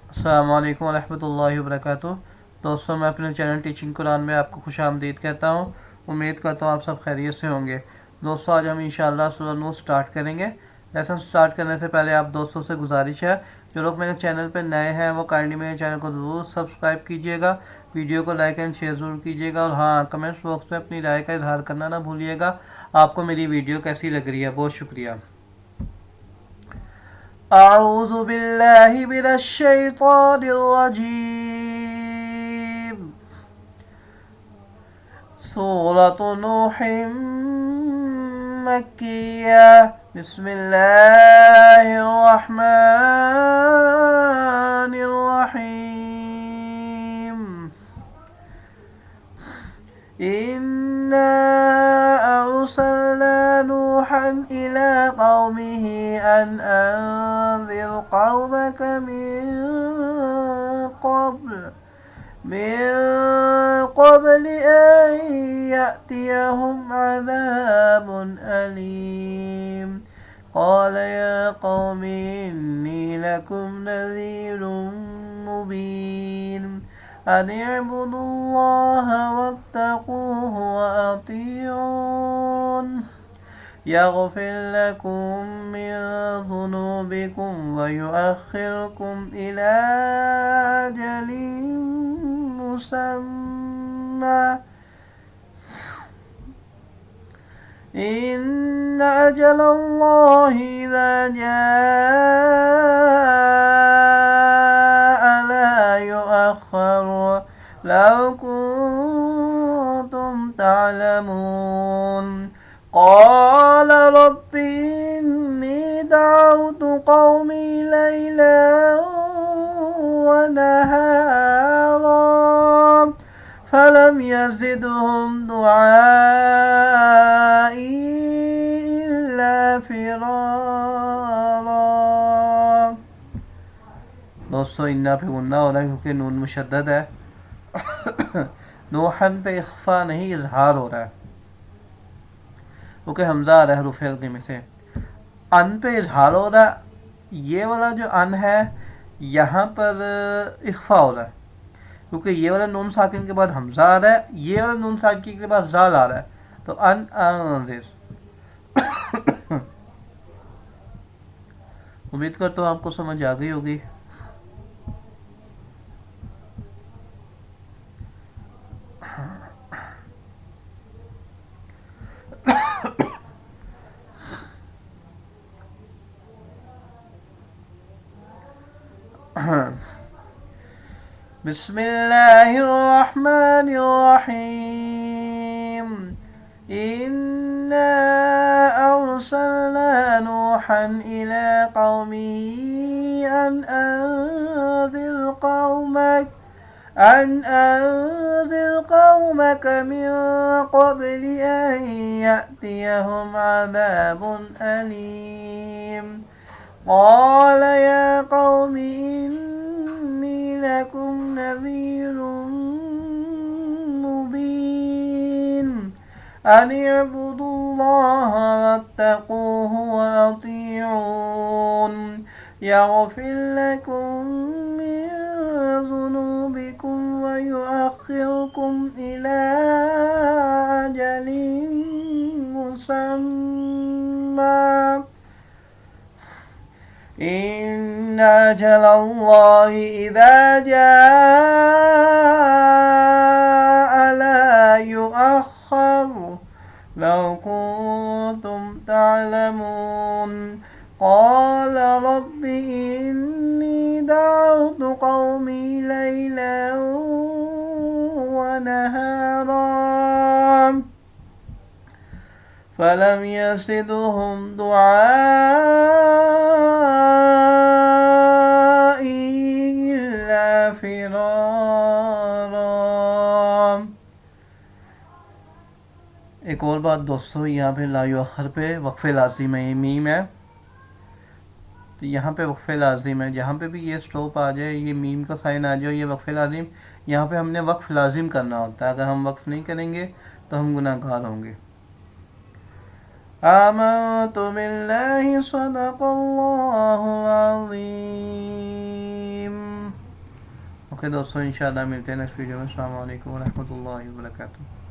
अस्सलाम वालेकुम रहमतुल्लाहि व बरकातुहू। दोस्तों, मैं अपने चैनल टीचिंग कुरान में आपको खुशामदीद कहता हूँ। उम्मीद करता हूँ आप सब खैरियत से होंगे। दोस्तों, आज हम इंशाअल्लाह सूरह नूह स्टार्ट करेंगे। लेसन स्टार्ट करने से पहले आप दोस्तों से गुजारिश है, जो लोग मेरे चैनल पर नए हैं वो काइंडली मेरे चैनल को ज़रूर सब्सक्राइब कीजिएगा, वीडियो को लाइक एंड शेयर ज़रूर कीजिएगा, और हाँ, कमेंट्स बॉक्स में अपनी राय का इजहार करना ना भूलिएगा। आपको मेरी वीडियो कैसी लग रही है। बहुत शुक्रिया। أعوذ بالله من الشيطان الرجيم سورة نوح مكية بسم الله الرحمن الرحيم إنا أرسلنا نوحا إلى قومه أن أنذر قومك من قبل أن يأتيهم عذاب أليم قال يا قوم إني لكم نذير مبين أن اعبدوا الله واتقوه وأطيعون يغفر لكم من ذنوبكم ويؤخركم إلى أجل مسمى إن أجل الله إذا جاء لا يؤخر لو كنتم تعلمون قال رب إني دعوت قومي ليلا ونهارا فلم يزدهم دعائي إلا فرارا। दोस्तों, इन्ना पे गुन्ना हो रहा है क्योंकि नून मुशद्दद है। नूहन पे इख्फा नहीं, इजहार हो रहा है क्योंकि हमजा आ रहा है हरूफ हल्के में से। अन पे इजहार हो रहा है। ये वाला जो अन है यहाँ पर इख्फा हो रहा है क्योंकि ये वाला नून साकिन के बाद हमजा आ रहा है, ये वाला नून साकिन के बाद जाल आ रहा है। तो अन अंजिर। उम्मीद करता हूँ आपको समझ आ गई होगी। बिस्मिल्लाहिर्रहमानिर्रहीम इन्ना अरसलना नूहन इला कौमिही अन अंज़िर कौमक मिन क़ब्ल अन यअतियहुम अज़ाबुन अलीम قال يا قوم إني لكم نذير مبين أن اعبدوا الله واتقوه وأطيعون يغفر لكم من ذنوبكم ويؤخركم إلى أجل مسمى إن أجل الله إذا جاء لا يؤخر لو كنتم تعلمون قال رب إني دعوت قومي ليلا ونهارا فلم يزدهم دعائي إلا فرارا। एक और बात दोस्तों, यहाँ पे लायु अखर पे वक्फ़े लाजिम है, ये मीम है तो यहाँ पे वक्फ़े लाजिम है। जहाँ पे भी ये स्टॉप आ जाए, ये मीम का साइन आ जाए, ये वक्फ़े लाजिम, यहाँ पे हमने वक्फ़ लाजिम करना होता है। अगर हम वक्फ़ नहीं करेंगे तो हम गुनाहगार होंगे। आमन्तु बिल्लाहि सदक़ल्लाहुल अज़ीम। ओके दोस्तों, इंशाल्लाह मिलते हैं नेक्स्ट वीडियो में। अस्सलाम वालेकुम व रहमतुल्लाहि व बरकातुहू।